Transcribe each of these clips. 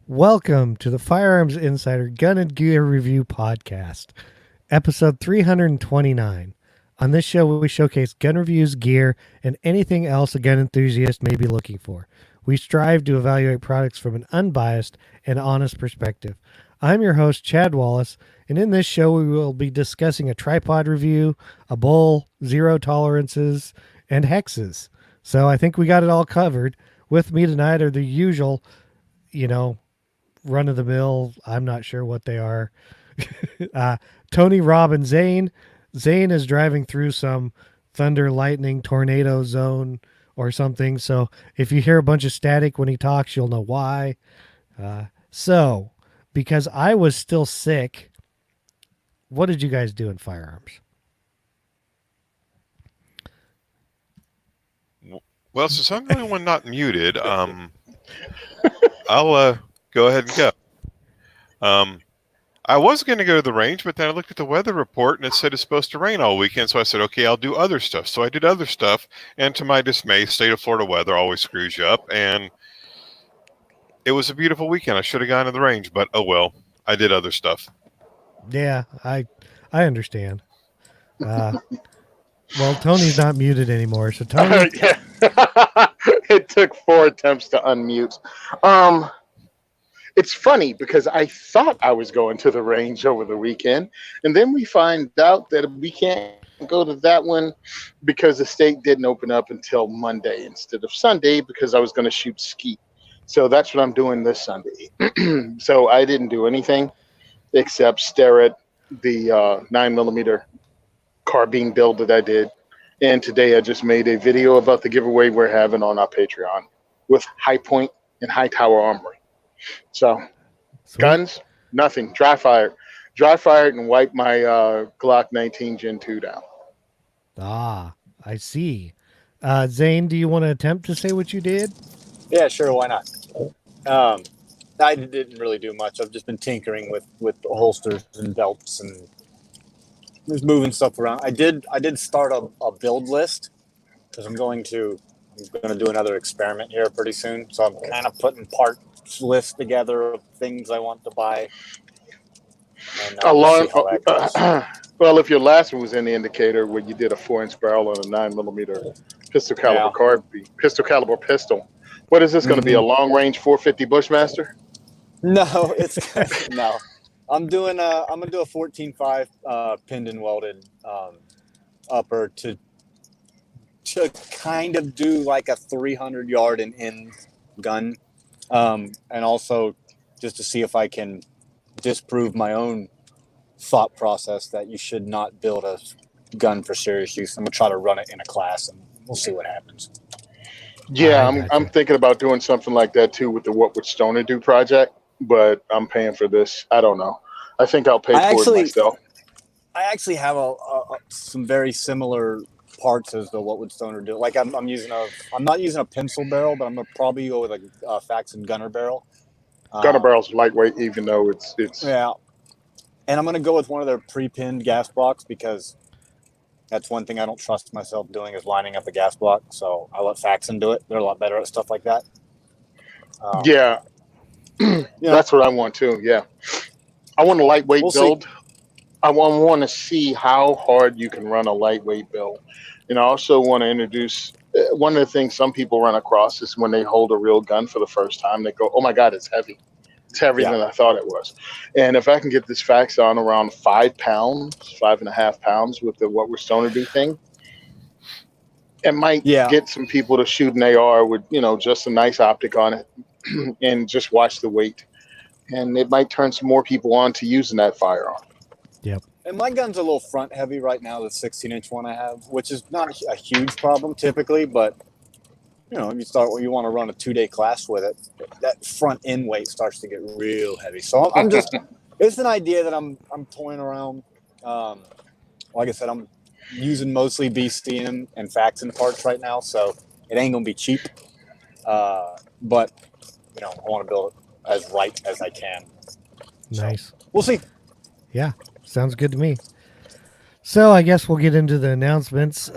Welcome to the Firearms Insider Gun and Gear Review Podcast, episode 329. On this show, we showcase gun reviews, gear, and anything else a gun enthusiast may be looking for. We strive to evaluate products from an unbiased and honest perspective. I'm your host, Chad Wallace, and in this show, we will be discussing a tripod review, a bowl, zero tolerances, and hexes. So I think we got it all covered. With me tonight are the usual, run of the mill. I'm not sure what they are. Tony, Rob, and Zane. Zane is driving through some thunder, lightning, tornado zone or something. So if you hear a bunch of static when he talks, you'll know why. So because I was still sick, what did you guys do in firearms? Well, since I'm the only one not muted, I'll go ahead and go. I was going to go to the range, but then I looked at the weather report and it said it's supposed to rain all weekend. So I said, okay, I'll do other stuff. So I did other stuff. And to my dismay, state of Florida weather always screws you up. And it was a beautiful weekend. I should have gone to the range, but oh well, I did other stuff. Yeah, I understand. Well, Tony's not muted anymore. So Tony, It took 4 attempts to unmute. It's funny because I thought I was going to the range over the weekend, and then we find out that we can't go to that one because the state didn't open up until Monday instead of Sunday because I was going to shoot skeet. So that's what I'm doing this Sunday. So I didn't do anything except stare at the 9mm carbine build that I did. And today I just made a video about the giveaway we're having on our Patreon with High Point and High Tower Armory. So, Sweet. Guns, nothing. Dry fired and wiped my Glock 19 Gen 2 down. I see. Zane, do you want to attempt to say what you did? Yeah, sure. Why not? I didn't really do much. I've just been tinkering with holsters and belts and just moving stuff around. I did start a build list because I'm going to do another experiment here pretty soon. So I'm kind of putting parts lists together of things I want to buy. And, well, if your last one was any indicator, where you did a 4-inch barrel on a 9mm pistol caliber pistol, what is this going to be? A long range 450 Bushmaster? No, no. I'm gonna do a 14.5 pinned and welded upper to kind of do like a 300 yard and in gun, and also just to see if I can disprove my own thought process that you should not build a gun for serious use. I'm gonna try to run it in a class and we'll see what happens. Yeah, I'm thinking about doing something like that too with the What Would Stoner Do project, but I'm paying for this. I don't know. I think I'll pay for it myself. I actually have some very similar parts as the What Would Stoner Do. Like I'm not using a pencil barrel, but I'm gonna probably go with a Faxon gunner barrel. Gunner barrel's lightweight, even though it's yeah. And I'm gonna go with one of their pre-pinned gas blocks because that's one thing I don't trust myself doing is lining up a gas block. So I let Faxon do it. They're a lot better at stuff like that. Yeah, that's what I want too. Yeah, I want a lightweight build. See. I want to see how hard you can run a lightweight build. And I also want to introduce one of the things some people run across is when they hold a real gun for the first time, they go, "Oh my God, it's heavy. It's heavier than I thought it was." And if I can get this Faxon around 5 pounds, 5.5 pounds with the What We're Stoner Do thing, it might get some people to shoot an AR with, just a nice optic on it and just watch the weight. And it might turn some more people on to using that firearm. Yep. And my gun's a little front heavy right now, the 16-inch one I have, which is not a huge problem typically, but you want to run a 2-day class with it, that front end weight starts to get real heavy. So I'm just, it's an idea that I'm toying around. Like I said, I'm using mostly BCM and Faxon parts right now, so it ain't gonna be cheap. But I want to build it as right as I can. Nice. So, we'll see. Yeah, sounds good to me. So I guess we'll get into the announcements.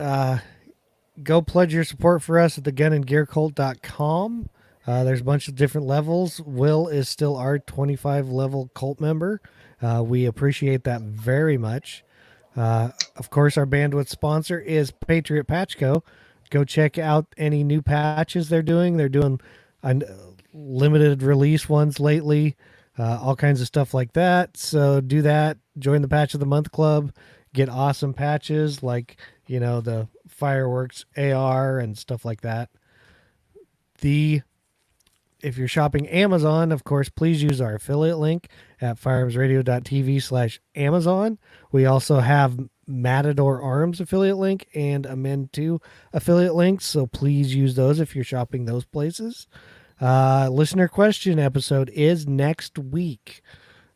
Go pledge your support for us at thegunandgearcult.com. There's a bunch of different levels. Will is still our 25 level cult member. We appreciate that very much. Of course, our bandwidth sponsor is Patriot Patch Co. Go check out any new patches they're doing. They're doing limited release ones lately, all kinds of stuff like that. So do that. Join the Patch of the Month Club. Get awesome patches like, the fireworks AR and stuff like that. If you're shopping Amazon, of course, please use our affiliate link at firearmsradio.tv/Amazon. We also have Matador Arms affiliate link and Amend 2 affiliate links, so please use those if you're shopping those places. Listener question episode is next week.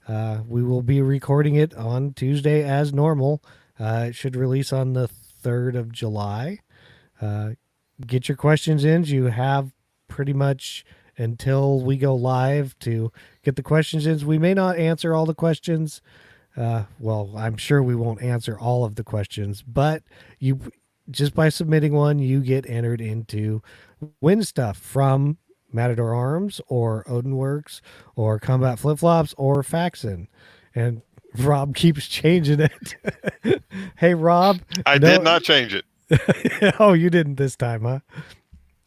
We will be recording it on Tuesday as normal. It should release on the 3rd of July. Get your questions in. You have pretty much until we go live to get the questions in. We may not answer all the questions. Well, I'm sure we won't answer all of the questions, but you just by submitting one, you get entered into win stuff from Matador Arms or Odin Works or Combat Flip Flops or Faxon. And Rob keeps changing it. Hey, Rob. I did not change it. Oh, you didn't this time, huh?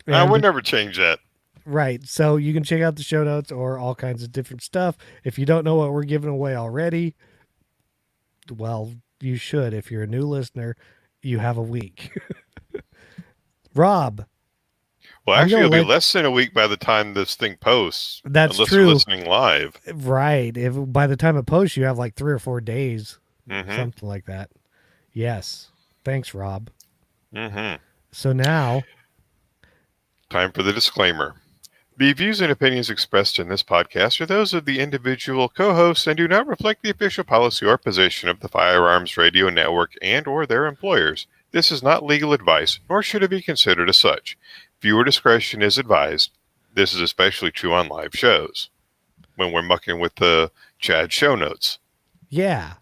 I would never change that. Right. So you can check out the show notes or all kinds of different stuff. If you don't know what we're giving away already, well, you should. If you're a new listener, you have a week. Rob. Well, actually, it'll be less than a week by the time this thing posts. That's unless true. You're listening live. Right. If by the time it posts, you have like 3 or 4 days, something like that. Yes. Thanks, Rob. So now, time for the disclaimer. The views and opinions expressed in this podcast are those of the individual co-hosts and do not reflect the official policy or position of the Firearms Radio Network and or their employers. This is not legal advice, nor should it be considered as such. Viewer discretion is advised. This is especially true on live shows, when we're mucking with the Chad show notes. Yeah.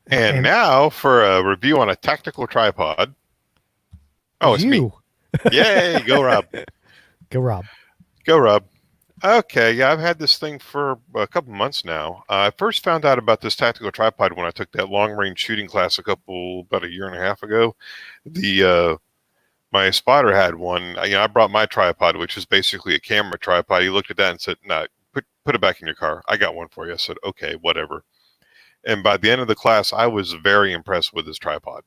And now for a review on a tactical tripod. Oh, it's me. Yay, go Rob. Go Rob. Go, Rob. Okay, yeah, I've had this thing for a couple months now. I first found out about this tactical tripod when I took that long-range shooting class about a year and a half ago. My spotter had one. I brought my tripod, which is basically a camera tripod. He looked at that and said, "No, put it back in your car. I got one for you." I said, "Okay, whatever." And by the end of the class, I was very impressed with this tripod.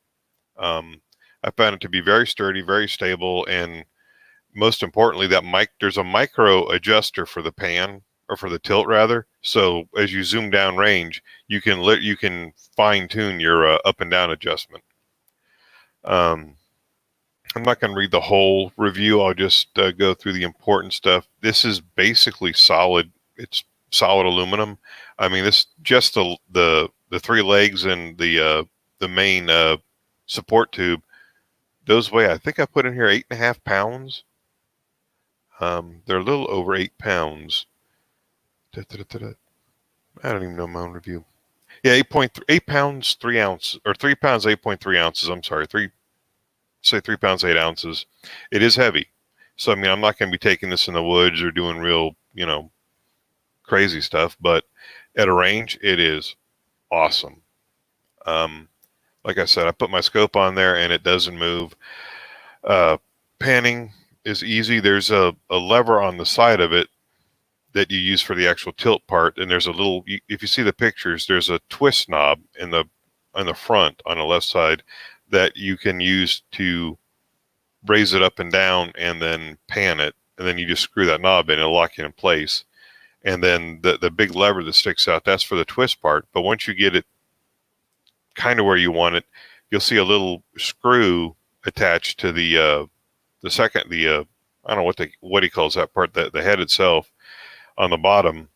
I found it to be very sturdy, very stable, and most importantly, there's a micro adjuster for the pan, or for the tilt rather. So as you zoom down range, you can fine tune your up and down adjustment. I'm not going to read the whole review. I'll just go through the important stuff. This is basically solid. It's solid aluminum. I mean, this just the 3 legs and the main support tube. Those weigh, I think I put in here 8.5 pounds. They're a little over 8 pounds. I don't even know my own review. Yeah, 8 pounds, 3 ounces, or 3 pounds, 8.3 ounces. I'm sorry, 3 pounds, 8 ounces. It is heavy. So, I mean, I'm not going to be taking this in the woods or doing real, crazy stuff, but at a range, it is awesome. Like I said, I put my scope on there and it doesn't move. Panning is easy. There's a lever on the side of it that you use for the actual tilt part, and there's a little, if you see the pictures, there's a twist knob in the front on the left side that you can use to raise it up and down and then pan it, and then you just screw that knob in and it'll lock it in place. And then the big lever that sticks out, that's for the twist part. But once you get it kind of where you want it, you'll see a little screw attached to the second, I don't know what he calls that part, the head itself on the bottom,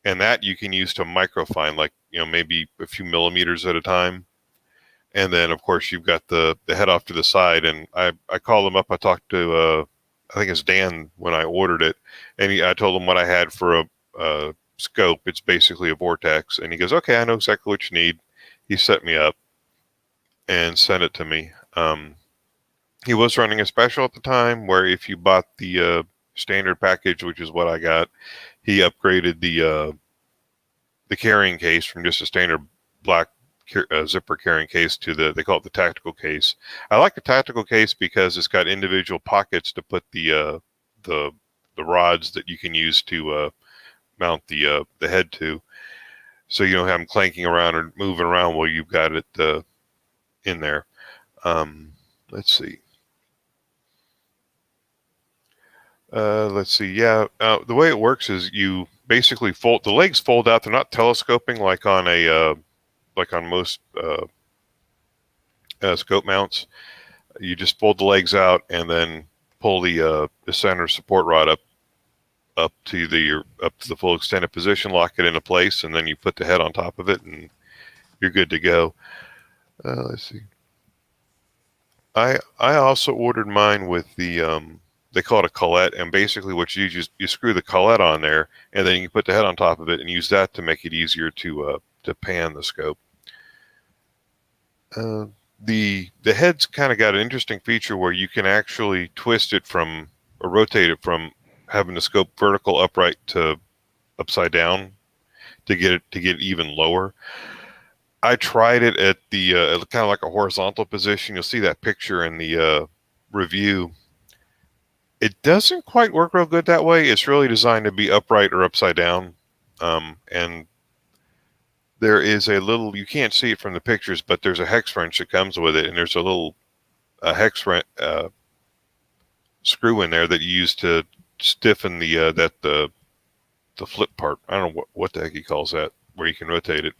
and that you can use to microfine, like, maybe a few millimeters at a time. And then of course you've got the head off to the side, and I called him up. I talked to I think it's Dan when I ordered it, and I told him what I had for a scope. It's basically a vortex, and he goes, "Okay, I know exactly what you need." He set me up and sent it to me. He was running a special at the time where if you bought the standard package, which is what I got. He upgraded the carrying case from just a standard black zipper carrying case to they call it the tactical case. I like the tactical case because it's got individual pockets to put the rods that you can use to mount the head to, so you don't have them clanking around or moving around while you've got it in there. Let's see. Yeah, the way it works is you basically fold the legs, fold out. They're not telescoping like on most scope mounts. You just fold the legs out and then pull the center support rod up to the full extended position, lock it into place, and then you put the head on top of it, and you're good to go. Let's see. I also ordered mine with the they call it a collet, and basically what you do is you screw the collet on there, and then you can put the head on top of it and use that to make it easier to pan the scope. The head's kind of got an interesting feature where you can actually twist it or rotate it from having the scope vertical upright to upside down to get it even lower. I tried it at the kind of like a horizontal position. You'll see that picture in the review. It doesn't quite work real good that way. It's really designed to be upright or upside down. And there is a little, you can't see it from the pictures, but there's a hex wrench that comes with it. And there's a little hex wrench screw in there that you use to stiffen the flip part. I don't know what the heck he calls that, where you can rotate it.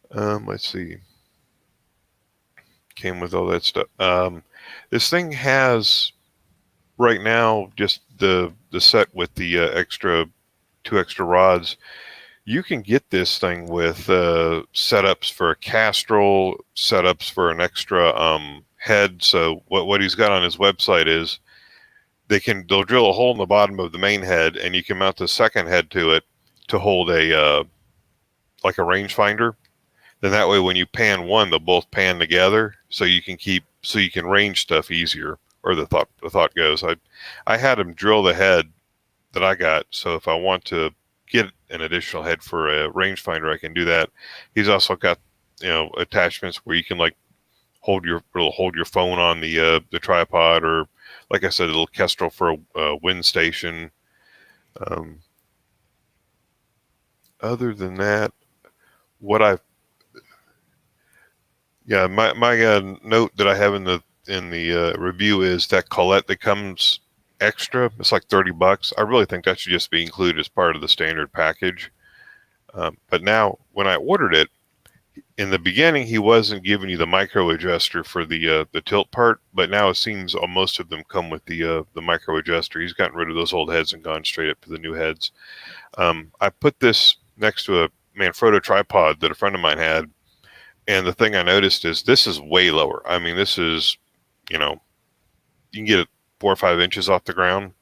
Let's see. Came with all that stuff. This thing has right now just the set with the two extra rods. You can get this thing with setups for a castrol, setups for an extra head. So what he's got on his website is they'll drill a hole in the bottom of the main head, and you can mount the second head to it to hold like a rangefinder. Then that way, when you pan one, they'll both pan together, so you can range stuff easier. Or the thought goes. I had him drill the head that I got, so if I want to get an additional head for a rangefinder, I can do that. He's also got attachments where you can like hold your phone on the tripod, or like I said, a little kestrel for a wind station. Other than that, my note that I have in the review is that collet that comes extra. It's like $30. I really think that should just be included as part of the standard package. But now, when I ordered it, in the beginning, he wasn't giving you the micro adjuster for the tilt part, but now it seems most of them come with the micro adjuster. He's gotten rid of those old heads and gone straight up to the new heads. I put this next to a Manfrotto tripod that a friend of mine had, and the thing I noticed is this is way lower. I mean, this is, you can get it 4 or 5 inches off the ground.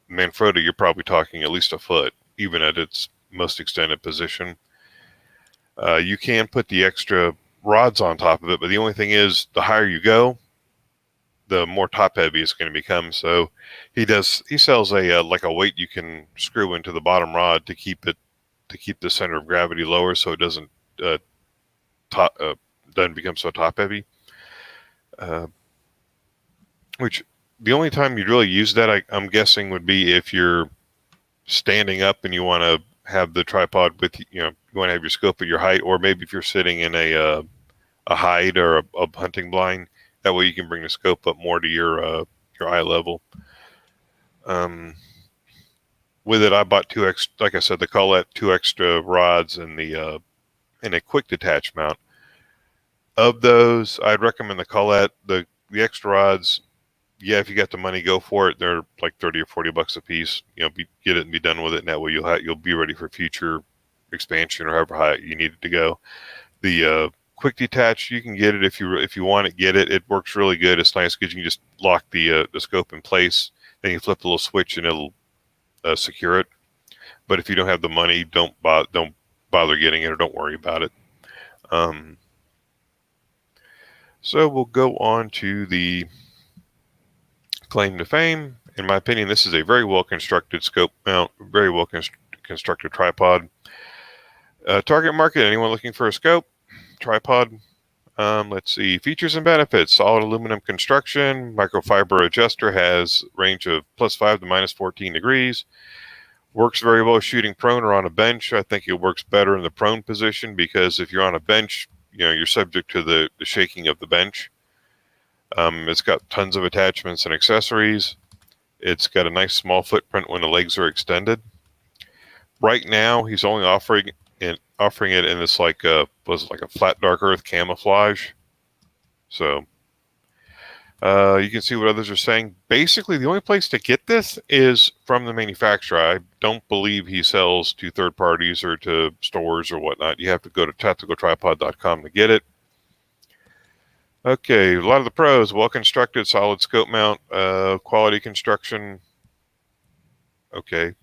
Manfrotto, you're probably talking at least a foot, even at its most extended position. You can put the extra rods on top of it, but the only thing is, the higher you go, the more top heavy it's going to become. So he sells a weight you can screw into the bottom rod to keep the center of gravity lower, so it doesn't become so top heavy. Which the only time you'd really use that, I'm guessing, would be if you're standing up and you want to have the tripod with you want to have your scope at your height, or maybe if you're sitting in a hide or a hunting blind. That way you can bring the scope up more to your eye level. With it, I bought like I said, the collet, 2 extra rods, and a quick detach mount. Of those, I'd recommend the collet. The extra rods, yeah, if you got the money, go for it. They're like $30 or $40 a piece. Get it and be done with it, and that way you'll be ready for future expansion or however high you need it to go. The quick detach, you can get it if you want it. Get it. It works really good. It's nice because you can just lock the scope in place. Then you flip the little switch and it'll secure it. But if you don't have the money, don't bother getting it, or don't worry about it. So we'll go on to the claim to fame. In my opinion, this is a very well constructed scope mount, very well constructed tripod. Target market, anyone looking for a scope, tripod. Let's see, features and benefits. Solid aluminum construction, microfiber adjuster, has range of +5 to -14 degrees. Works very well shooting prone or on a bench. I think it works better in the prone position because if you're on a bench, you're subject to the shaking of the bench. It's got tons of attachments and accessories. It's got a nice small footprint when the legs are extended. Right now, he's only offering it in this like a flat dark earth camouflage. So you can see what others are saying. Basically, the only place to get this is from the manufacturer. I don't believe he sells to third parties or to stores or whatnot. You have to go to tacticaltripod.com to get it. Okay, a lot of the pros: well constructed, solid scope mount, quality construction. Okay.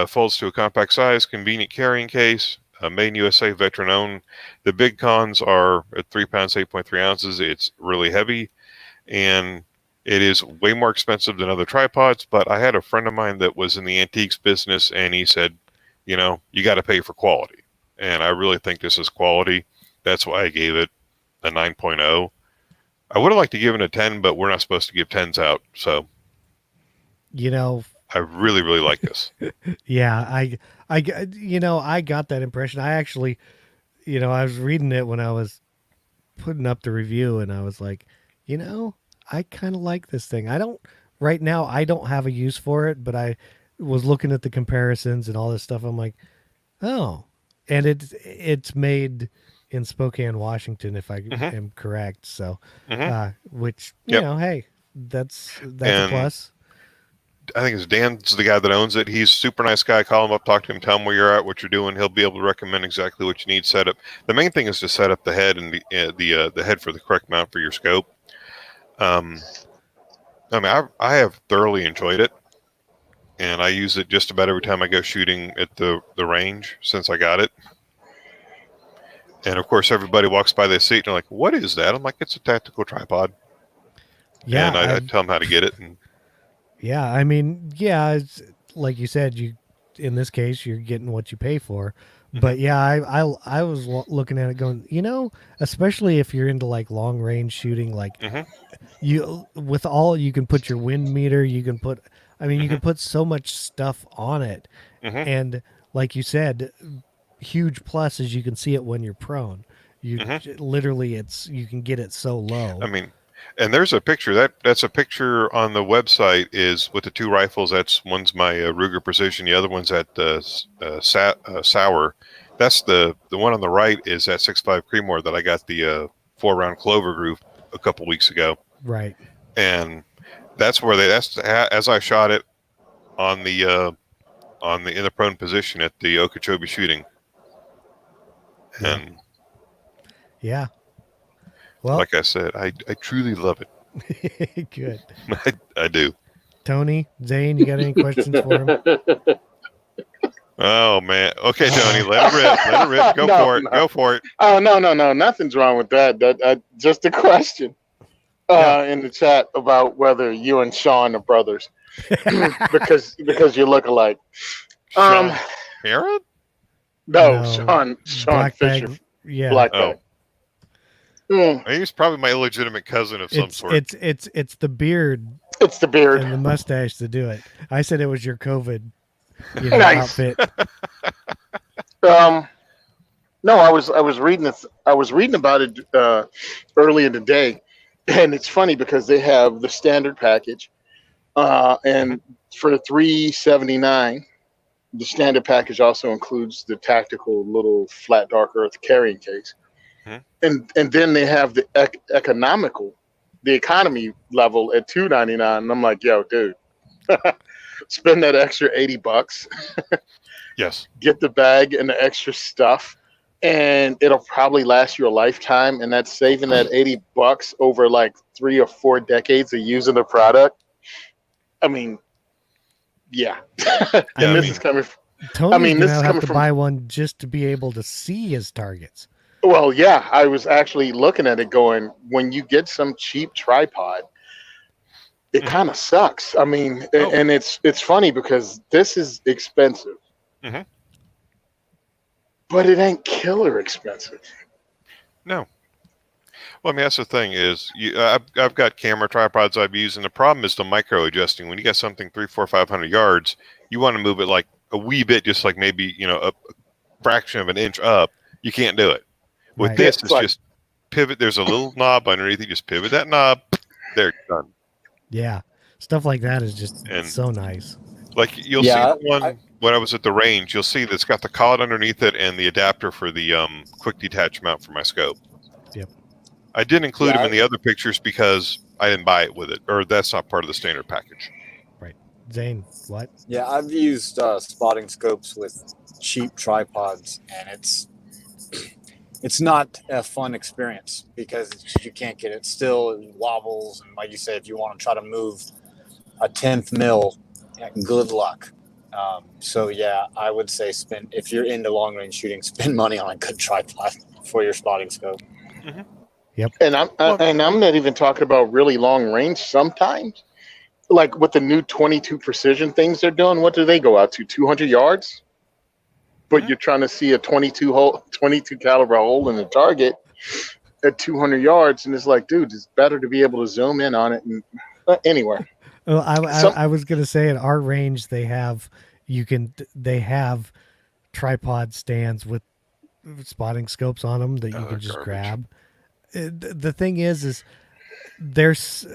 Folds to a compact size, convenient carrying case, made in USA, veteran owned. The big cons are at 3 pounds, 8.3 ounces. It's really heavy, and it is way more expensive than other tripods. But I had a friend of mine that was in the antiques business, and he said, you got to pay for quality. And I really think this is quality. That's why I gave it a 9.0. I would have liked to give it a 10, but we're not supposed to give 10s out. So, I really, really like this. Yeah, I got that impression. I actually, I was reading it when I was putting up the review, and I was like, I kind of like this thing. Right now, I don't have a use for it, but I was looking at the comparisons and all this stuff. I'm like, oh, and it's made in Spokane, Washington, if I am correct. So, which, hey, that's a plus. I think it's Dan's the guy that owns it. He's a super nice guy. Call him up, talk to him, tell him where you're at, what you're doing. He'll be able to recommend exactly what you need set up. The main thing is to set up the head and the head for the correct mount for your scope. I have thoroughly enjoyed it, and I use it just about every time I go shooting at the range since I got it. And of course, everybody walks by their seat and they're like, "What is that?" I'm like, "It's a tactical tripod." Yeah, and I tell them how to get it. And yeah, it's, like you said, in this case, you're getting what you pay for. But yeah, I was looking at it going, especially if you're into like long range shooting, like you can put your wind meter, you can put, you can put so much stuff on it. And like you said, huge plus is you can see it when you're prone. Literally, you can get it so low. And there's a picture that's a picture on the website is with the two rifles. One's my Ruger Precision, the other one's at Sauer. That's the one on the right is that 6.5 Creedmoor that I got the 4-round Clover group a couple weeks ago. Right. And that's where that's as I shot it in the prone position at the Okeechobee shooting. And yeah. Well, like I said, I truly love it. Good. I do. Tony, Zane, you got any questions for him? Oh man. Okay, Tony, let it rip. Go for it. Oh no, nothing's wrong with that. Just a question in the chat about whether you and Sean are brothers because you look alike. Aaron? No, Sean Black Fisher. Bag, yeah. Black Bag. He's probably my illegitimate cousin of some sort. It's the beard. It's the beard and the mustache to do it. I said it was your COVID nice. outfit. No, I was reading this. I was reading about it early in the day, and it's funny because they have the standard package, and for $379, the standard package also includes the tactical little flat dark earth carrying case. And then they have the the economy level at $299, and I'm like, yo, dude, spend that extra $80. Yes. Get the bag and the extra stuff, and it'll probably last you a lifetime. And that's saving that $80 over like 3 or 4 decades of using the product. Yeah. This is coming. Tony's gonna have to buy one just to be able to see his targets. Well, yeah, I was actually looking at it going, when you get some cheap tripod, it kind of sucks. I mean, and it's funny because this is expensive, but it ain't killer expensive. No. Well, I mean, that's the thing is, I've got camera tripods I've used, and the problem is the micro adjusting. When you got something 300, 400, 500 yards, you want to move it like a wee bit, just like maybe, a fraction of an inch up. You can't do it. With this, it's just pivot. There's a little knob underneath. You just pivot that knob. There, done. Yeah. Stuff like that is just so nice. Like you'll see the one when I was at the range, you'll see that's got the collet underneath it and the adapter for the quick detach mount for my scope. Yep. I didn't include them in the other pictures because I didn't buy it with it, or that's not part of the standard package. Right. Zane, what? Yeah, I've used spotting scopes with cheap tripods, and it's not a fun experience because you can't get it still. It wobbles, and like you said, if you want to try to move a 1/10 mil, good luck. So yeah, I would say if you're into long range shooting, spend money on a good tripod for your spotting scope. Mm-hmm. Yep. And I'm not even talking about really long range. Sometimes, like with the new 22 precision things they're doing, what do they go out to? 200 yards. But you're trying to see a 22 caliber hole in the target at 200 yards, and it's like, dude, it's better to be able to zoom in on it. And anyway. Well, I was going to say at our range they have tripod stands with spotting scopes on them that you can just grab. The thing is there's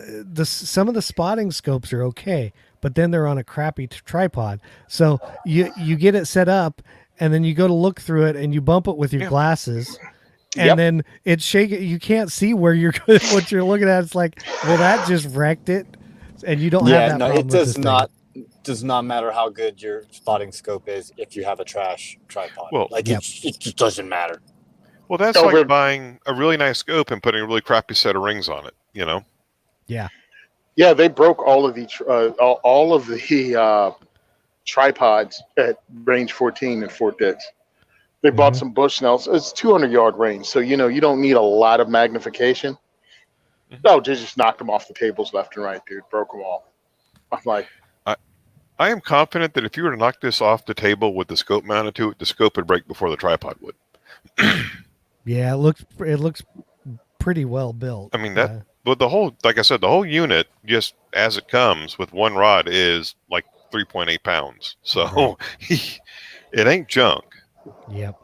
some of the spotting scopes are okay, but then they're on a crappy tripod. So you get it set up, and then you go to look through it, and you bump it with your glasses, and then it's shaking. You can't see where what you're looking at. It's like, well, that just wrecked it, and you don't have that problem. It does not. Does not matter how good your spotting scope is if you have a trash tripod. Well, it just doesn't matter. Well, that's like buying a really nice scope and putting a really crappy set of rings on it. Yeah. Yeah, they broke all of the tripods at range 14 at Fort Dix. They bought some Bushnells. It's 200-yard range, so you don't need a lot of magnification. No, they just knocked them off the tables left and right, dude. Broke them all. I'm like, I am confident that if you were to knock this off the table with the scope mounted to it, the scope would break before the tripod would. Yeah, it looks pretty well built. I mean but like I said, the whole unit just as it comes with one rod is like 3.8 pounds. So it ain't junk. Yep.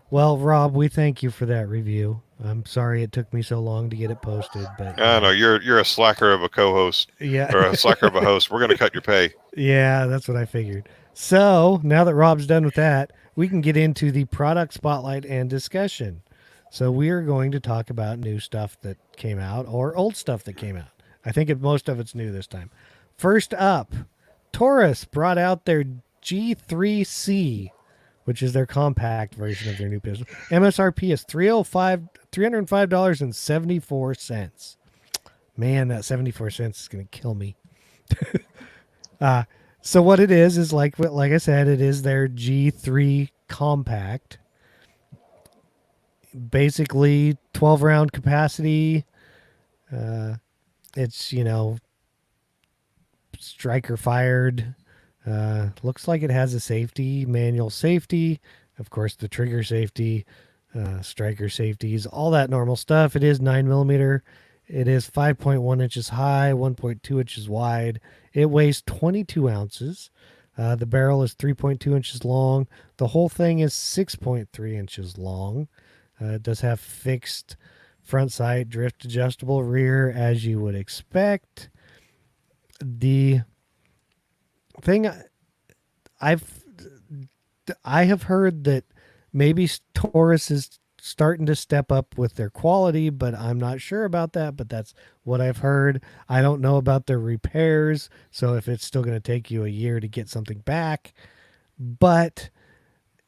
Well, Rob, we thank you for that review. I'm sorry it took me so long to get it posted, but I know you're a slacker of a co-host. Yeah. Or a slacker of a host. We're gonna cut your pay. Yeah, that's what I figured. So now that Rob's done with that, we can get into the product spotlight and discussion. So we are going to talk about new stuff that came out or old stuff that came out. I think most of it's new this time. First up, Taurus brought out their G3C, which is their compact version of their new pistol. MSRP is $305.74. Man, that 74 cents is going to kill me. So what it is like I said, it is their G3 compact. Basically 12 round capacity. It's, striker fired. Looks like it has a safety, manual safety, of course, the trigger safety, striker safeties, all that normal stuff. It is 9mm. It is 5.1 inches high, 1.2 inches wide. It weighs 22 ounces. The barrel is 3.2 inches long. The whole thing is 6.3 inches long. It does have fixed front sight, drift adjustable rear, as you would expect. The thing I have heard that maybe Taurus is starting to step up with their quality, but I'm not sure about that, but that's what I've heard. I don't know about their repairs, so if it's still going to take you a year to get something back, but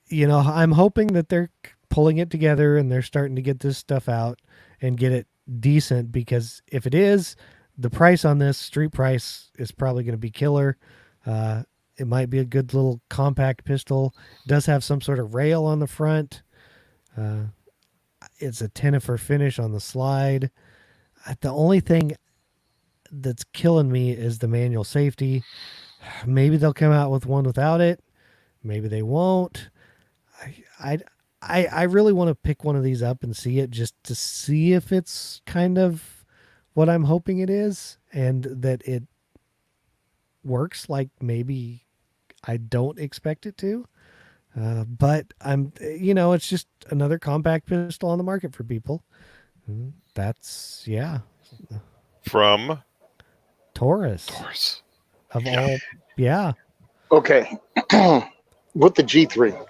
I'm hoping that they're pulling it together and they're starting to get this stuff out and get it decent, because if it is, the price on this street price is probably going to be killer. It might be a good little compact pistol. It does have some sort of rail on the front. It's a 10 for finish on the slide. The only thing that's killing me is the manual safety. Maybe they'll come out with one without it. Maybe they won't. I really want to pick one of these up and see it just to see if it's kind of what I'm hoping it is and that it works like maybe I don't expect it to. But it's just another compact pistol on the market for people. That's, From Taurus. Of all, yeah. Okay. With the G3,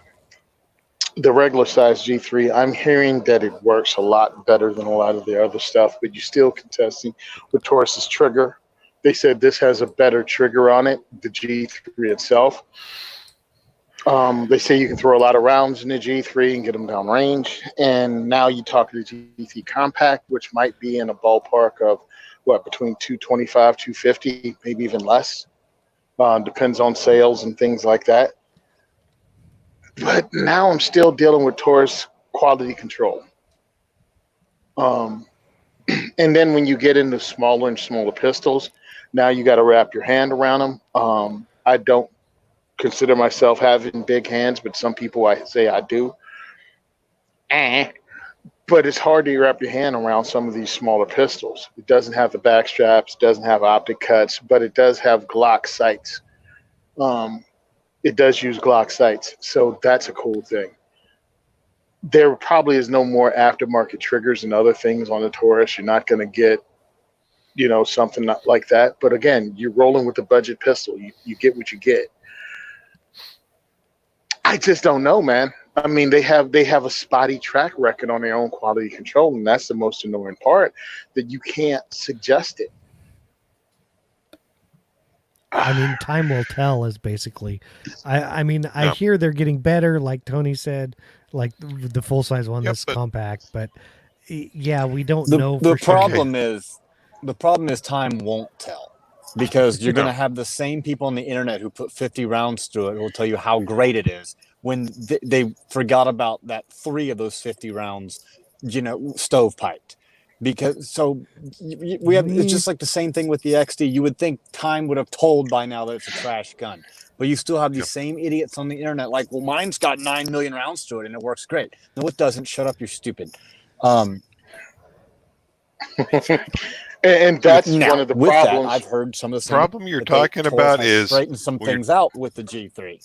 the regular size G3, I'm hearing that it works a lot better than a lot of the other stuff, but you're still contesting with Taurus's trigger. They said this has a better trigger on it, the G3 itself. They say you can throw a lot of rounds in the G3 and get them down range. And now you talk to the G3 Compact, which might be in a ballpark of between 225, 250, maybe even less. Depends on sales and things like that. But now I'm still dealing with Taurus quality control. And then when you get into smaller and smaller pistols, now you got to wrap your hand around them. I don't consider myself having big hands, but some people I say I do. But it's hard to wrap your hand around some of these smaller pistols. It doesn't have the back straps, doesn't have optic cuts, but it does have Glock sights. It does use Glock sights, so that's a cool thing. There probably is no more aftermarket triggers and other things on the Taurus. You're not going to get, something like that. But again, you're rolling with a budget pistol. You get what you get. I just don't know, man. I mean, they have a spotty track record on their own quality control, and that's the most annoying part, that you can't suggest it. I mean, time will tell is basically. I hear they're getting better, like Tony said, like the full size one that's compact, but we don't know. The problem is time won't tell. Because you're going to have the same people on the internet who put 50 rounds through it who will tell you how great it is when they forgot about that 3 of those 50 rounds, stovepiped. Because we have it's just like the same thing with the XD. You would think time would have told by now that it's a trash gun, but you still have these same idiots on the internet like, well, mine's got 9 million rounds to it and it works great. No, it doesn't. Shut up, you're stupid. And that's one of the problems. I've heard some of the problem you're talking about is straighten some things out with the G3.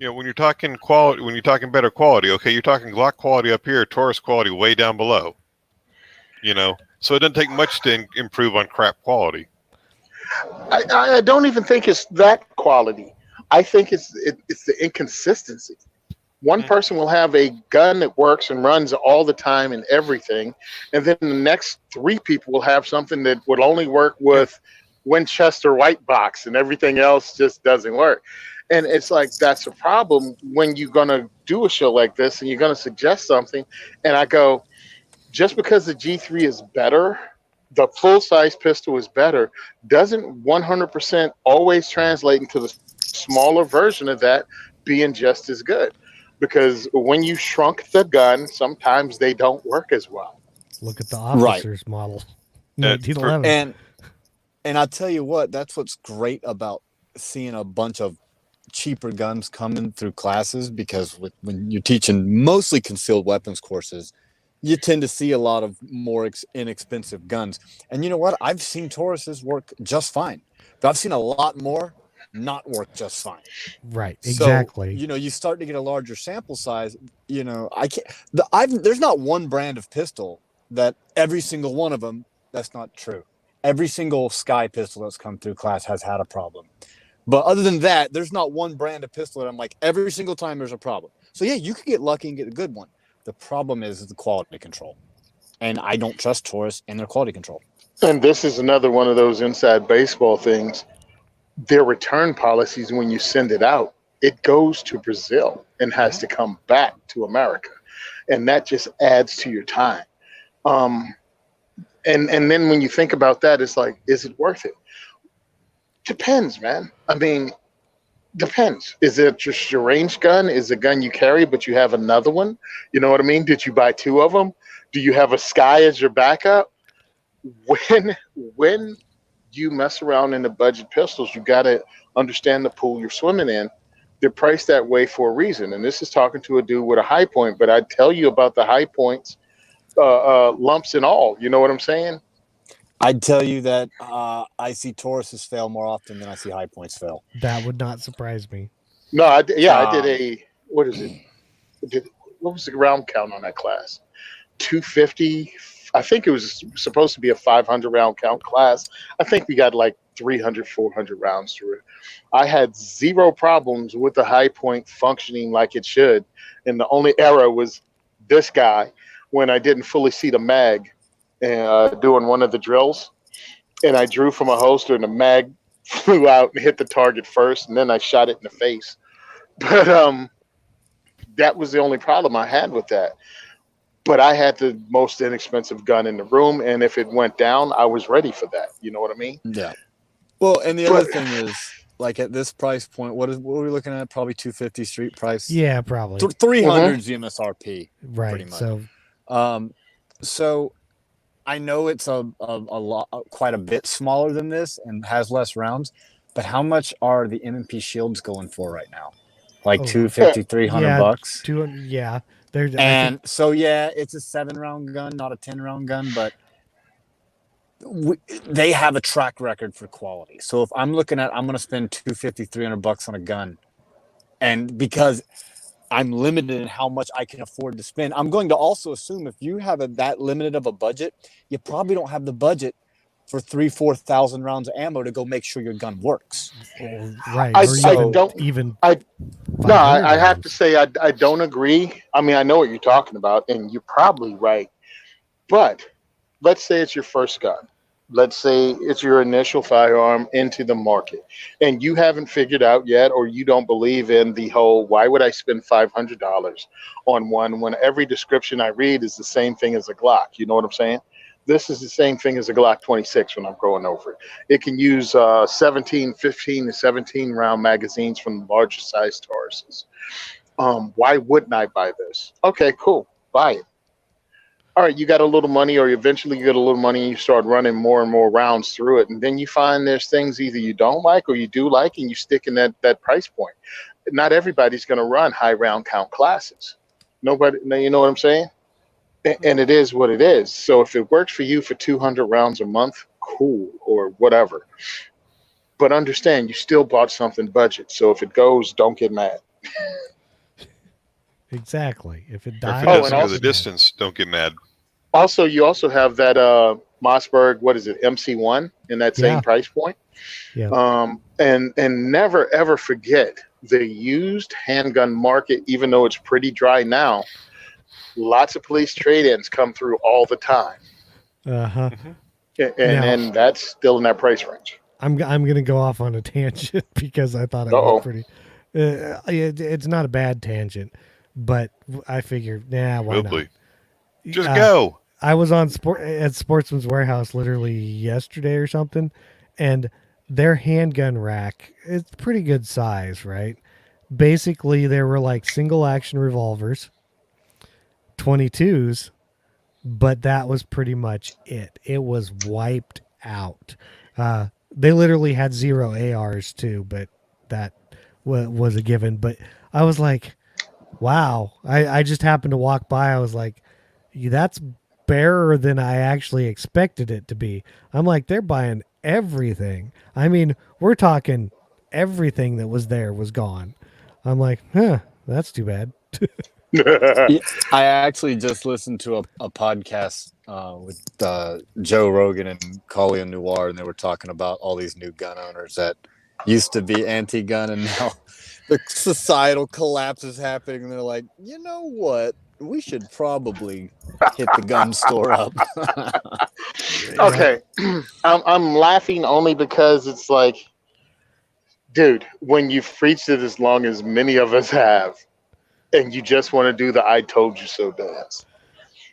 When you're talking quality, when you're talking better quality, okay, you're talking Glock quality up here, Taurus quality way down below. So it doesn't take much to improve on crap quality. I don't even think it's that quality. I think it's the inconsistency. One person will have a gun that works and runs all the time and everything, and then the next 3 people will have something that would only work with Winchester white box, and everything else just doesn't work. And it's like, that's a problem when you're going to do a show like this and you're going to suggest something. And I go, just because the G3 is better, the full-size pistol is better, doesn't 100% always translate into the smaller version of that being just as good. Because when you shrunk the gun, sometimes they don't work as well. Look at the officer's model, 1911. And I'll tell you what, that's what's great about seeing a bunch of cheaper guns coming through classes, because when you're teaching mostly concealed weapons courses, you tend to see a lot of more inexpensive guns. And you know what? I've seen Tauruses work just fine, but I've seen a lot more not work just fine. Right, exactly. So, you start to get a larger sample size. There's not one brand of pistol that every single one of them, that's not true. Every single Sky pistol that's come through class has had a problem. But other than that, there's not one brand of pistol that I'm like, every single time there's a problem. So yeah, you could get lucky and get a good one. The problem is the quality control. And I don't trust Taurus and their quality control. And this is another one of those inside baseball things. Their return policies, when you send it out, it goes to Brazil and has to come back to America. And that just adds to your time. And then when you think about that, it's like, is it worth it? Depends, man. I mean, depends. Is it just your range gun? Is a gun you carry, but you have another one? You know what I mean? Did you buy 2 of them? Do you have a Sky as your backup? when you mess around in the budget pistols, you got to understand the pool you're swimming in. They're priced that way for a reason. And this is talking to a dude with a high point, but I tell you about the high points, lumps and all. You know what I'm saying? I'd tell you that I see Tauruses fail more often than I see high points fail. That would not surprise me. No, I did a, what is it? What was the round count on that class? 250. I think it was supposed to be a 500 round count class. I think we got like 300, 400 rounds through it. I had zero problems with the high point functioning like it should. And the only error was this guy when I didn't fully see the mag doing one of the drills. And I drew from a holster and the mag flew out and hit the target first. And then I shot it in the face. But that was the only problem I had with that. But I had the most inexpensive gun in the room, and if it went down, I was ready for that. You know what I mean? Yeah. Well, and the other thing is, like at this price point, what are we looking at? Probably 250 street price. Yeah, probably 300 is the MSRP. right. Pretty much. So, So I know it's a lot, quite a bit smaller than this, and has less rounds. But how much are the M&P shields going for right now? Like 250, 300 yeah, bucks. 200. Yeah, they're And so yeah, it's a 7-round gun, not a 10-round gun, but they have a track record for quality. So if I'm looking at, I'm going to spend 250, 300 bucks on a gun, and because I'm limited in how much I can afford to spend, I'm going to also assume if you have that limited of a budget, you probably don't have the budget for 3,000-4,000 rounds of ammo to go make sure your gun works. right. I have to say I don't agree. I mean, I know what you're talking about, and you're probably right. But let's say it's your first gun. Let's say it's your initial firearm into the market, and you haven't figured out yet, or you don't believe in the whole, why would I spend $500 on one when every description I read is the same thing as a Glock? You know what I'm saying? This is the same thing as a Glock 26 when I'm going over it. It can use 15 to 17 round magazines from the largest size Tauruses. Why wouldn't I buy this? Okay, cool. Buy it. All right, you got a little money, or eventually you get a little money and you start running more and more rounds through it. And then you find there's things either you don't like or you do like, and you stick in that price point. Not everybody's going to run high round count classes. Nobody, you know what I'm saying? And it is what it is. So if it works for you for 200 rounds a month, cool, or whatever. But understand, you still bought something budget. So if it goes, don't get mad. Exactly. If it dies, if it doesn't go the distance, don't get mad. Also, you also have that Mossberg, what is it, MC1 in that same price point. Yeah. And never ever forget the used handgun market, even though it's pretty dry now. Lots of police trade-ins come through all the time. Uh-huh. And that's still in that price range. I'm gonna go off on a tangent because I thought it was pretty. It's not a bad tangent, but I figured, why not? Just go. I was on at Sportsman's Warehouse literally yesterday or something, and their handgun rack, it's pretty good size, right? Basically, there were like single action revolvers, 22s, but that was pretty much it. It was wiped out. They literally had 0 ARs too, but that was a given. But I was like, wow. I just happened to walk by. I was like, that's barer than I actually expected it to be. I'm like, they're buying everything. I mean, we're talking everything that was there was gone. I'm like, that's too bad. I actually just listened to a podcast with Joe Rogan and Collier Noir, and they were talking about all these new gun owners that used to be anti-gun, and now the societal collapse is happening, and they're like, you know what? We should probably hit the gun store up. Okay. I'm laughing only because it's like, dude, when you've preached it as long as many of us have, and you just want to do the I told you so dance.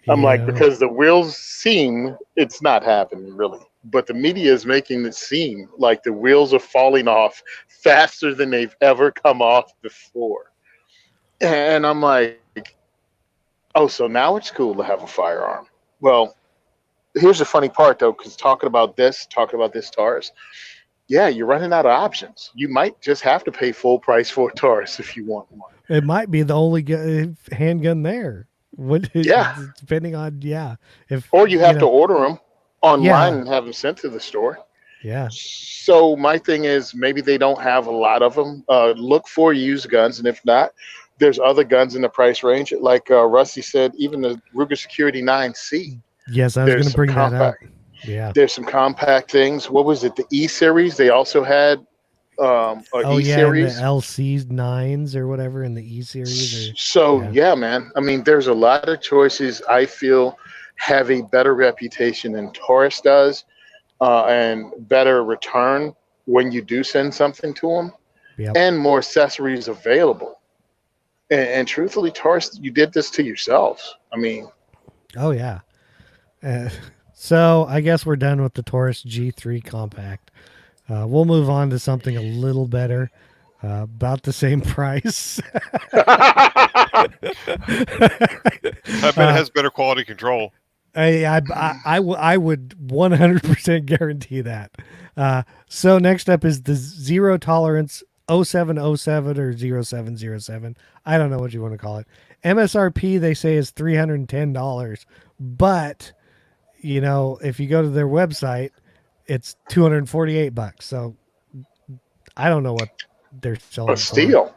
I'm like, because the wheels seem it's not happening really, but the media is making it seem like the wheels are falling off faster than they've ever come off before. And I'm like, oh, so now it's cool to have a firearm. Well, here's the funny part though, because talking about this Taurus, yeah, you're running out of options. You might just have to pay full price for a Taurus if you want one. It might be the only handgun there. What, Yeah, depending on, yeah. If, or you have to order them online yeah, and have them sent to the store. yeah. So my thing is, maybe they don't have a lot of them. Look for used guns, and if not, there's other guns in the price range. Like Rusty said, even the Ruger Security 9C. Yes, I was going There's to some bring that up. compact. Yeah. There's some compact things. What was it? The E series. They also had an Oh, E yeah, and the series. LC 9s or whatever in the E series. So yeah, man. I mean, there's a lot of choices. I feel have a better reputation than Taurus does, and better return when you do send something to them, Yep. and more accessories available. And truthfully, Taurus, you did this to yourselves. I mean, Oh, yeah. So I guess we're done with the Taurus G3 Compact. We'll move on to something a little better, about the same price. I bet it has better quality control. I would 100% guarantee that. So next up is the Zero Tolerance 0707 or 0707. I don't know what you want to call it. MSRP they say is $310, but you know, if you go to their website, it's $248. So I don't know what they're selling a it for. steal.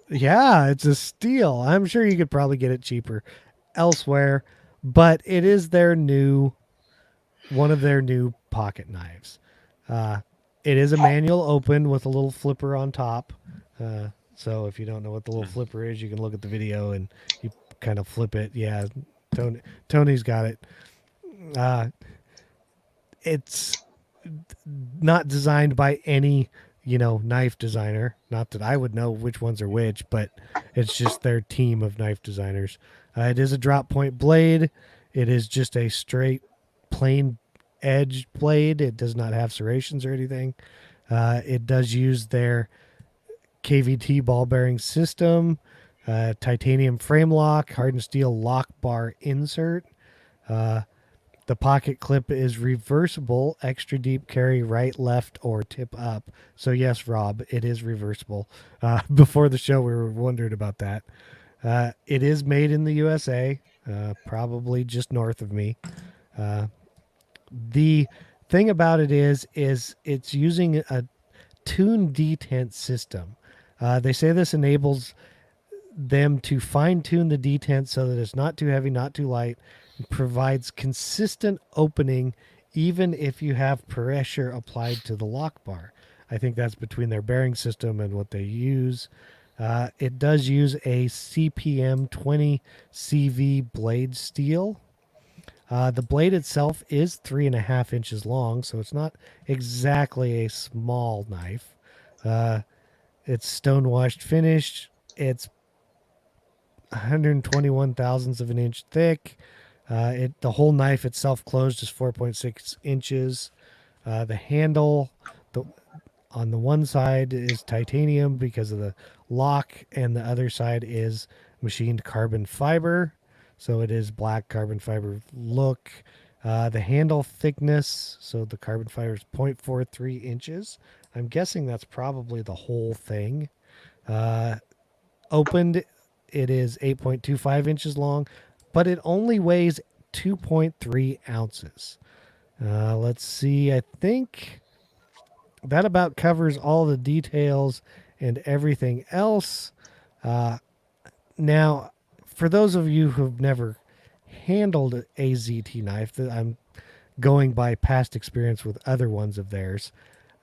Yeah, it's a steal. I'm sure you could probably get it cheaper elsewhere, but it is one of their new pocket knives. It is a manual open with a little flipper on top. So if you don't know what the little flipper is, you can look at the video and you kind of flip it. Yeah, Tony's got it. It's not designed by any, knife designer. Not that I would know which ones are which, but it's just their team of knife designers. It is a drop point blade. It is just a straight, plain edge blade. It does not have serrations or anything. It does use their KVT ball bearing system, titanium frame lock, hardened steel lock bar insert. The pocket clip is reversible, extra deep carry right, left, or tip up. So yes, Rob, it is reversible. Before the show, we were wondering about that. It is made in the USA, probably just north of me. The thing about it is it's using a tune detent system. They say this enables them to fine tune the detent so that it's not too heavy, not too light, and provides consistent opening even if you have pressure applied to the lock bar. I think that's between their bearing system and what they use. It does use a CPM 20 CV blade steel. The blade itself is 3.5 inches long, so it's not exactly a small knife. It's stonewashed finished. It's 121 thousandths of an inch thick. The whole knife itself closed is 4.6 inches. The handle on the one side is titanium because of the lock, and the other side is machined carbon fiber. So it is black carbon fiber look. The handle thickness, so the carbon fiber is 0.43 inches. I'm guessing that's probably the whole thing. Opened, it is 8.25 inches long, but it only weighs 2.3 ounces. Let's see. I think that about covers all the details and everything else. Now, for those of you who've never handled a ZT knife, that I'm going by past experience with other ones of theirs,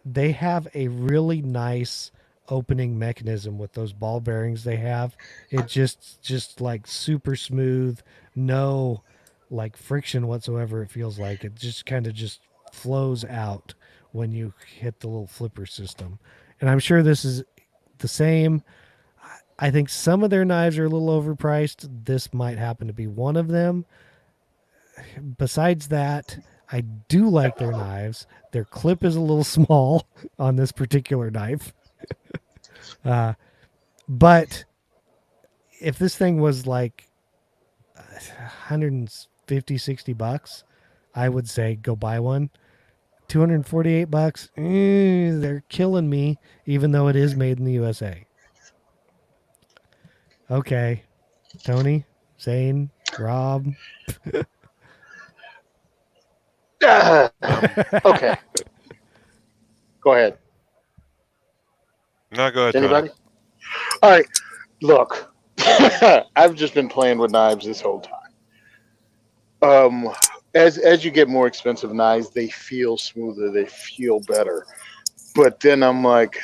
they have a really nice opening mechanism with those ball bearings they have. It just like super smooth, no like friction whatsoever. It feels like it just kind of just flows out when you hit the little flipper system. And I'm sure this is the same. I think some of their knives are a little overpriced. This might happen to be one of them. Besides that, I do like their knives. Their clip is a little small on this particular knife. But if this thing was like $150, $60, I would say go buy one. $248, they're killing me, even though it is made in the USA. Okay, Tony, Zane, Rob. Okay, go ahead. No, go ahead, Anybody? Tony. All right. Look, I've just been playing with knives this whole time. As you get more expensive knives, they feel smoother, they feel better. But then I'm like,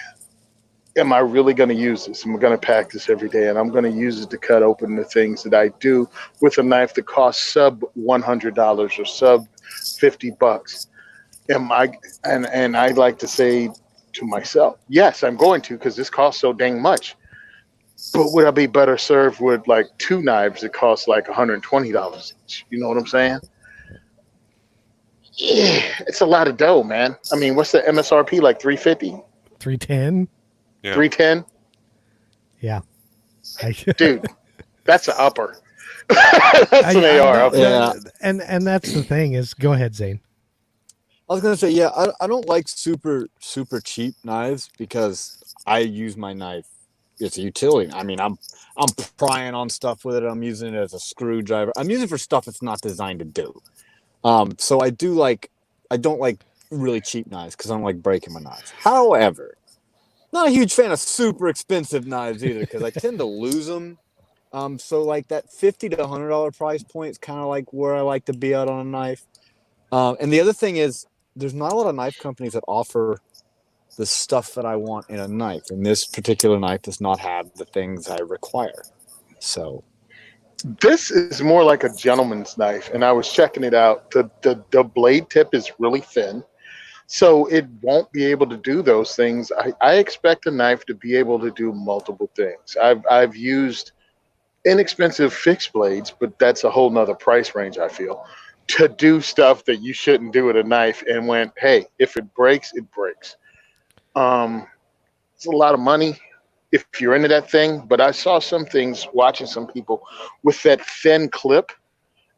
am I really going to use this? I'm going to pack this every day, and I'm going to use it to cut open the things that I do with a knife that costs sub $100 or sub $50. Am I? And I like to say to myself, yes, I'm going to, because this costs so dang much. But would I be better served with like two knives that cost like $120 each? You know what I'm saying? Yeah, it's a lot of dough, man. I mean, what's the MSRP? Like 350, 310. Yeah. 310. Yeah. Dude, that's an upper. That's an AR upper. Yeah. And that's the thing is, go ahead, Zane. I was gonna say, yeah, I don't like super cheap knives because I use my knife. It's a utility. I mean, I'm prying on stuff with it. I'm using it as a screwdriver. I'm using it for stuff it's not designed to do. So I don't like really cheap knives because I don't like breaking my knives. However, not a huge fan of super expensive knives either because I tend to lose them. So like that $50 to $100 price point is kind of like where I like to be out on a knife. And the other thing is, there's not a lot of knife companies that offer the stuff that I want in a knife. And this particular knife does not have the things I require. So this is more like a gentleman's knife, and I was checking it out. The blade tip is really thin, so it won't be able to do those things. I expect a knife to be able to do multiple things. I've used inexpensive fixed blades, but that's a whole nother price range, I feel, to do stuff that you shouldn't do with a knife, and went, hey, if it breaks, it breaks. It's a lot of money if you're into that thing, but I saw some things watching some people with that thin clip.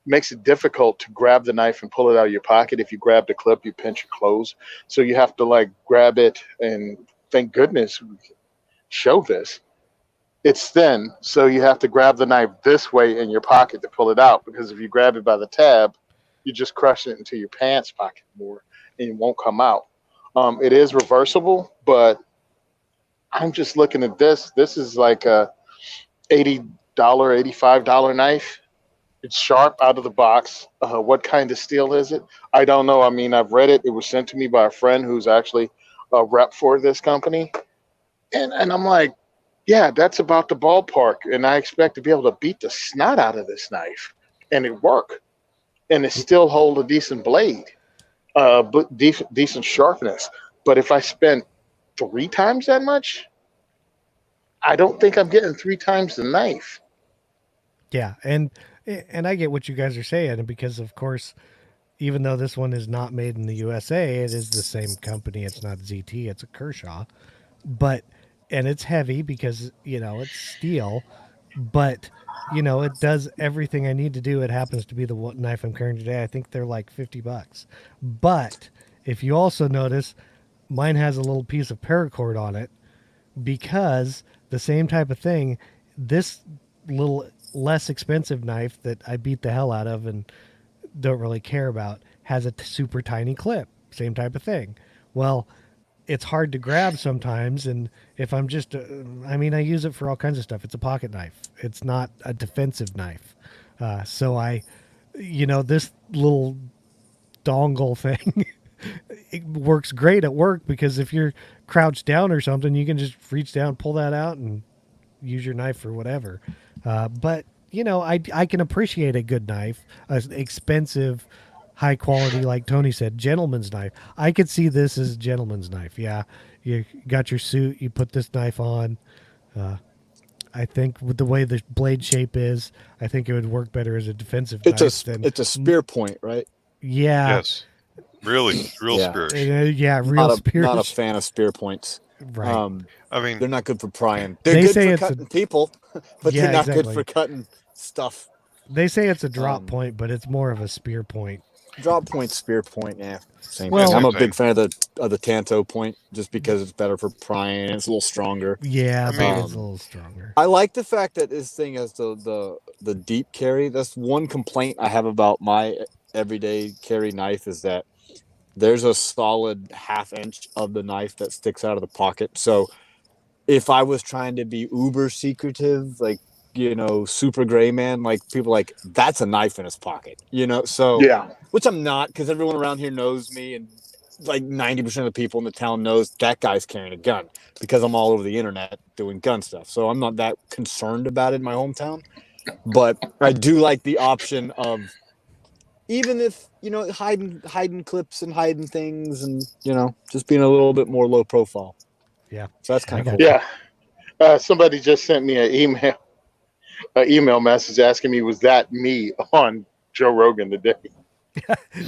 Makes it difficult to grab the knife and pull it out of your pocket. If you grab the clip, you pinch your clothes, so you have to like grab it, and thank goodness we can show this. It's thin, so you have to grab the knife this way in your pocket to pull it out, because if you grab it by the tab, you just crush it into your pants pocket more, and it won't come out. It is reversible, but I'm just looking at this. This is like a $80, $85 knife. It's sharp out of the box. What kind of steel is it? I don't know. I mean, I've read it. It was sent to me by a friend who's actually a rep for this company. And I'm like, yeah, that's about the ballpark. And I expect to be able to beat the snot out of this knife. And it work. And it still hold a decent blade, but decent sharpness. But if I spent 3 times that much, I don't think I'm getting 3 times the knife. Yeah, and I get what you guys are saying, because of course, even though this one is not made in the USA, it is the same company. It's not ZT, it's a Kershaw, and it's heavy because it's steel, but it does everything I need to do. It happens to be the knife I'm carrying today. I think they're like $50, but if you also notice, mine has a little piece of paracord on it, because the same type of thing, this little less expensive knife that I beat the hell out of and don't really care about has a super tiny clip. Same type of thing. Well, it's hard to grab sometimes, and if I'm just, I use it for all kinds of stuff. It's a pocket knife. It's not a defensive knife. So this little dongle thing, it works great at work, because if you're crouched down or something, you can just reach down, pull that out, and use your knife for whatever. But I can appreciate a good knife, an expensive, high quality, like Tony said, gentleman's knife. I could see this as a gentleman's knife. Yeah, you got your suit, you put this knife on. I think with the way the blade shape is, I think it would work better as a defensive knife. It's a spear point, right? Yeah. Yes. Really, real Yeah. spears. Yeah, real spears. Not a fan of spear points. Right. I mean, they're not good for prying. They're They good say for it's cutting people, but Yeah, they're not exactly. good for cutting stuff. They say it's a drop point, but it's more of a spear point. Drop point, spear point, yeah, same Well- thing. I'm a Same big fan of the Tanto point just because it's better for prying and it's a little stronger. Yeah, I but mean- it's a little stronger. I like the fact that this thing has the deep carry. That's one complaint I have about my everyday carry knife is that there's a solid ½ inch of the knife that sticks out of the pocket. So if I was trying to be uber secretive, like, super gray man, like people like, that's a knife in his pocket, so Yeah. which I'm not, because everyone around here knows me, and like 90% of the people in the town knows that guy's carrying a gun because I'm all over the internet doing gun stuff. So I'm not that concerned about it in my hometown. But I do like the option of, even if, hiding clips and hiding things and, just being a little bit more low profile. Yeah. So that's I kind of got cool. Yeah. Somebody just sent me an email message asking me, was that me on Joe Rogan today?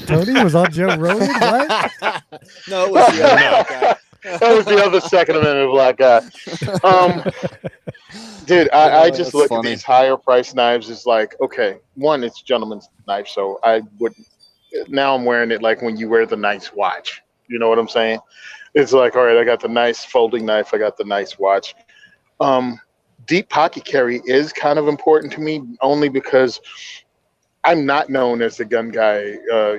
Tony was on Joe Rogan. What? No, it was the other guy. That was the other Second Amendment black guy. Dude, I just That's look funny. at these higher price knives as like, okay, one, it's a gentleman's knife, so I would. Now I'm wearing it like when you wear the nice watch. You know what I'm saying? It's like, all right, I got the nice folding knife, I got the nice watch. Deep pocket carry is kind of important to me, only because I'm not known as the gun guy.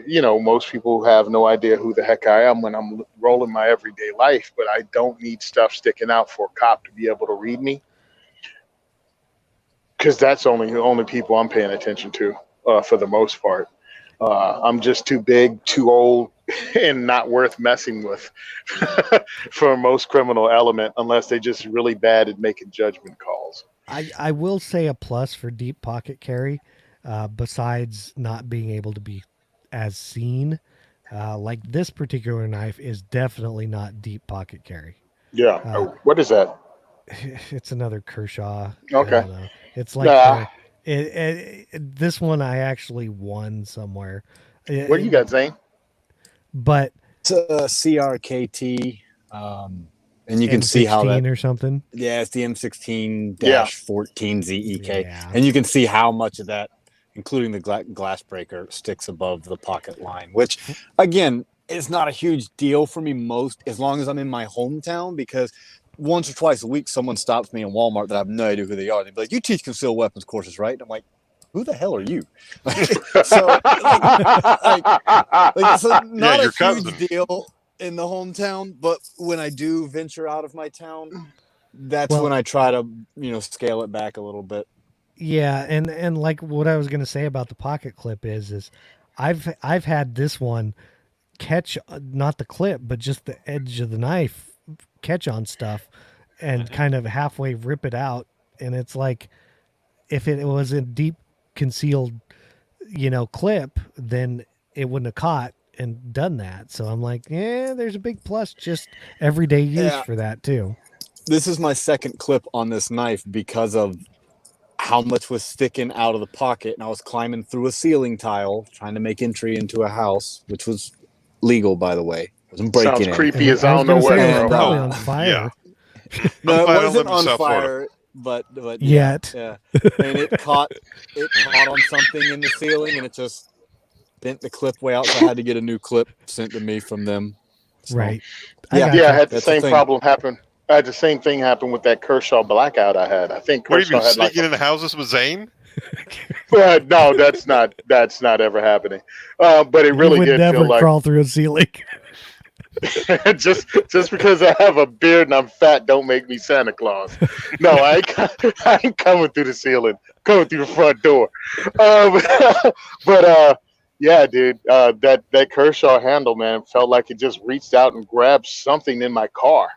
Most people have no idea who the heck I am when I'm rolling my everyday life, but I don't need stuff sticking out for a cop to be able to read me, because that's only people I'm paying attention to for the most part. I'm just too big, too old, and not worth messing with for most criminal element, unless they're just really bad at making judgment calls. I will say a plus for deep pocket carry, besides not being able to be as seen. Like this particular knife is definitely not deep pocket carry. Yeah. What is that? It's another Kershaw. Okay. I don't know. It's like Nah. this one I actually won somewhere. What do you got, Zane? But It's a CRKT, and you can see how that. or something. Yeah, it's the M16-14 ZEK, Yeah. and you can see how much of that, including the glass breaker, sticks above the pocket line. Which, again, is not a huge deal for me as long as I'm in my hometown, because once or twice a week someone stops me in Walmart that I have no idea who they are. They'd be like, "You teach concealed weapons courses, right?" And I'm like, "Who the hell are you?" So, so not your a cousin. huge deal in the hometown, but when I do venture out of my town, that's when I try to, scale it back a little bit. Yeah, and like what I was going to say about the pocket clip is I've had this one catch not the clip but just the edge of the knife catch on stuff and kind of halfway rip it out, and it's like if it was a deep concealed clip, then it wouldn't have caught and done that. So I'm like, yeah, there's a big plus just everyday use for that too. This is my second clip on this knife because of how much was sticking out of the pocket, and I was climbing through a ceiling tile trying to make entry into a house, which was legal, by the way. I wasn't breaking Sounds in. creepy as I was don't know gonna what, say, it was bro. probably on fire. Yeah. No, I'm it glad I wasn't live in on South Florida. fire, but Yet. yeah. And it caught on something in the ceiling, and it just bent the clip way out, so I had to get a new clip sent to me from them. So, Right. Yeah. Yeah, I had the That's the same thing. problem happen. I had the same thing happen with that Kershaw blackout I had. I think What have you Kershaw been had like sneaking into houses with Zane? no, that's not ever happening. But it really you would did never feel like crawl through a ceiling. just because I have a beard and I'm fat don't make me Santa Claus. No, I ain't coming through the ceiling, coming through the front door. But yeah, dude, that Kershaw handle, man, felt like it just reached out and grabbed something in my car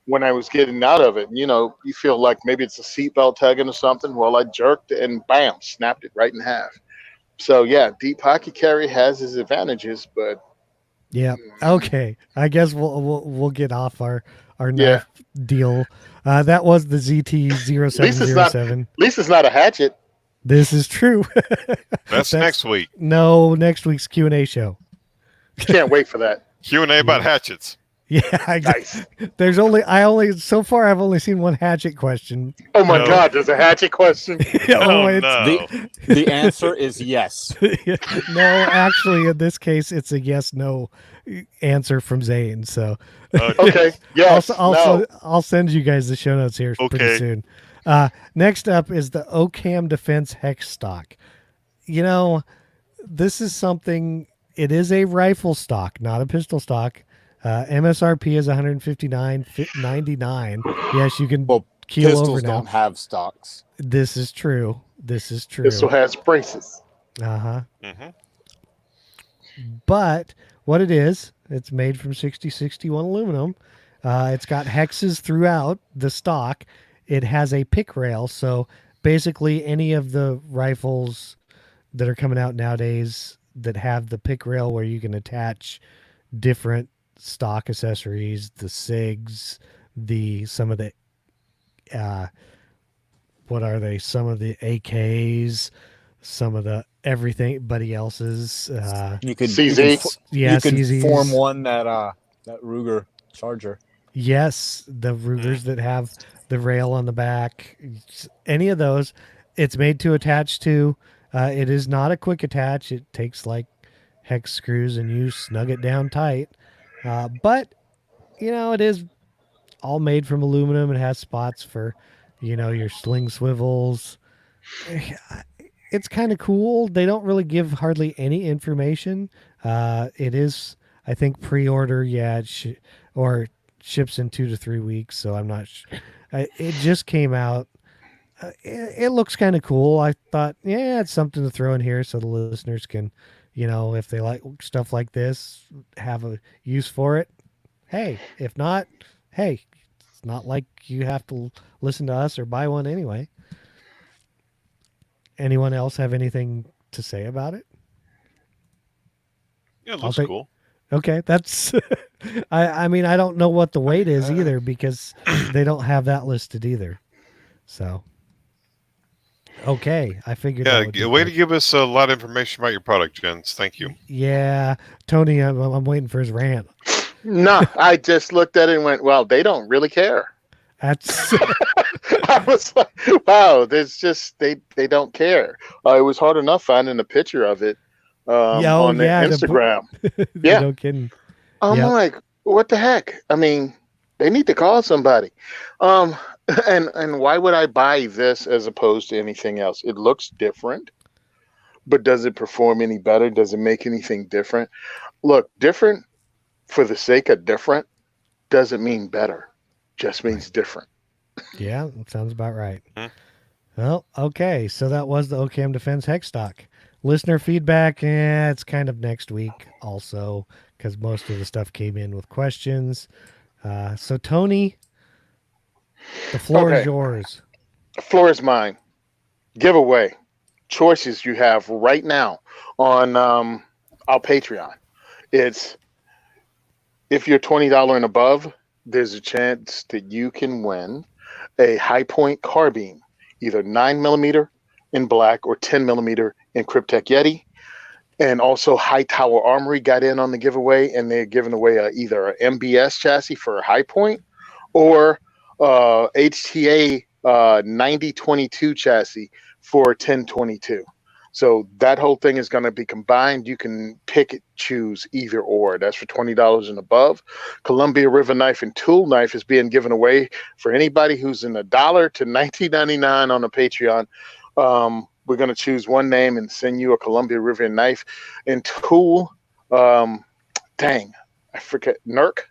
when I was getting out of it. You feel like maybe it's a seatbelt tugging or something. Well, I jerked and bam, snapped it right in half. So yeah, deep pocket carry has its advantages, but Yeah. Okay. I guess we'll get off our Yeah. knife deal. That was the ZT at least it's not 0707. at least it's not a hatchet. This is true. That's next week. No, next week's Q&A show. Can't wait for that. Q&A about hatchets. Yeah, Nice. So far I've only seen one hatchet question. Oh my No. God, there's a hatchet question. Oh, it's no. The answer is yes. no, actually in this case it's a yes no answer from Zane. So Oh, Okay, geez. yes, no. I'll send you guys the show notes here pretty Okay. soon. Next up is the OCAM Defense Hex Stock. You know, this is something. It is a rifle stock, not a pistol stock. MSRP is 159.99. Yes, you can Well, keel over pistols now. don't have stocks. This is true. This is true. This one has braces. Uh-huh. Mm-hmm. But what it is, it's made from 6061 aluminum. It's got hexes throughout the stock. It has a pick rail, so basically any of the rifles that are coming out nowadays that have the pick rail where you can attach different stock accessories, the SIGs, some of the what are they? Some of the AKs, some of the everybody else's. You could CZ. CZs. form one that Ruger Charger. Yes, the Rugers that have the rail on the back, any of those, it's made to attach to. It is not a quick attach. It takes like hex screws and you snug it down tight. But, it is all made from aluminum. It has spots for, your sling swivels. It's kind of cool. They don't really give hardly any information. It is, I think, pre-order. Yeah, or ships in 2 to 3 weeks. So I'm not sure. It just came out. It looks kind of cool. I thought, yeah, it's something to throw in here so the listeners can, if they like stuff like this, have a use for it. Hey, if not, hey, it's not like you have to listen to us or buy one anyway. Anyone else have anything to say about it? Yeah, it looks cool. Okay, that's. I mean, I don't know what the weight is either because they don't have that listed either. So. Okay, I figured. Yeah, way to give us a lot of information about your product, Jens. Thank you. Yeah, Tony, I'm waiting for his rant. No, I just looked at it and went, well, they don't really care. That's. I was like, wow, there's just they don't care. It was hard enough finding a picture of it on the Instagram. Yeah, no kidding. I'm like, what the heck? I mean, they need to call somebody. And why would I buy this as opposed to anything else? It looks different, but does it perform any better? Does it make anything different? Look, different for the sake of different doesn't mean better. Just means different. Yeah, that sounds about right. Hmm. Well, okay, so that was the OCAM Defense Hex Stock. Listener feedback, it's kind of next week also because most of the stuff came in with questions. So, Tony, the floor is yours. The floor is mine. Giveaway choices you have right now on our Patreon. It's if you're $20 and above, there's a chance that you can win a high point carbine, either 9mm in black or 10mm in Cryptek Yeti. And also High Tower Armory got in on the giveaway, and they're giving away either an MBS chassis for a high point or HTA 9022 chassis for 1022. So that whole thing is going to be combined. You can choose either or. That's for $20 and above. Columbia River Knife and Tool Knife is being given away for anybody who's in $1 to $19.99 on the Patreon. We're going to choose one name and send you a Columbia River knife and tool. I forget. Nerk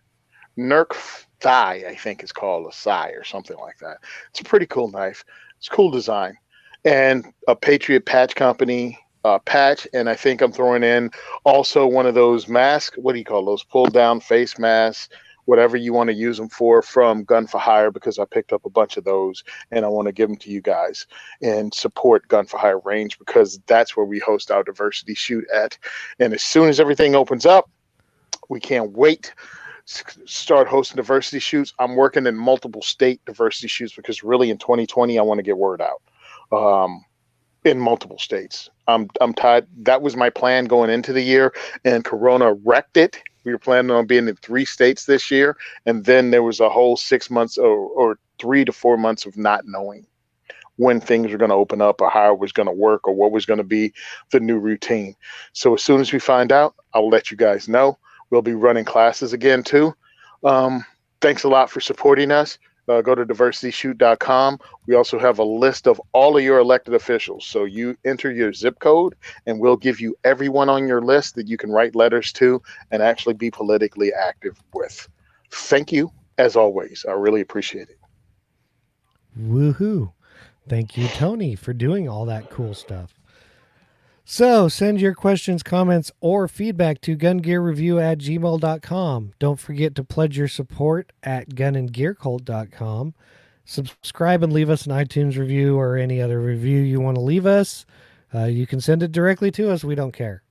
Thigh, I think it's called, a Thigh or something like that. It's a pretty cool knife. It's a cool design. And a Patriot Patch Company patch. And I think I'm throwing in also one of those masks. What do you call those? Pull down face masks, whatever you want to use them for, from Gun for Hire, because I picked up a bunch of those and I want to give them to you guys and support Gun for Hire Range, because that's where we host our diversity shoot at. And as soon as everything opens up, we can't wait start hosting diversity shoots. I'm working in multiple state diversity shoots because really in 2020 I want to get word out in multiple states. I'm tired. That was my plan going into the year, and Corona wrecked it We were planning on being in 3 states this year, and then there was a whole 6 months or 3 to 4 months of not knowing when things were going to open up or how it was going to work or what was going to be the new routine. So as soon as we find out, I'll let you guys know. We'll be running classes again too. Thanks a lot for supporting us. Go to diversityshoot.com. We also have a list of all of your elected officials. So you enter your zip code and we'll give you everyone on your list that you can write letters to and actually be politically active with. Thank you, as always. I really appreciate it. Woohoo. Thank you, Tony, for doing all that cool stuff. So send your questions, comments, or feedback to gungearreview@gmail.com. Don't forget to pledge your support at gunandgearcult.com. Subscribe and leave us an iTunes review or any other review you want to leave us. You can send it directly to us. We don't care.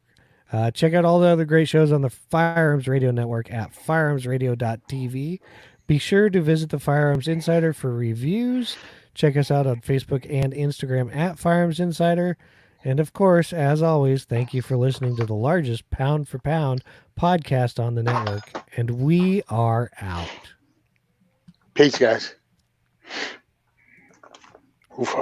Check out all the other great shows on the Firearms Radio Network at firearmsradio.tv. Be sure to visit the Firearms Insider for reviews. Check us out on Facebook and Instagram at Firearms Insider. And of course, as always, thank you for listening to the largest pound for pound podcast on the network. And we are out. Peace, guys. Oof.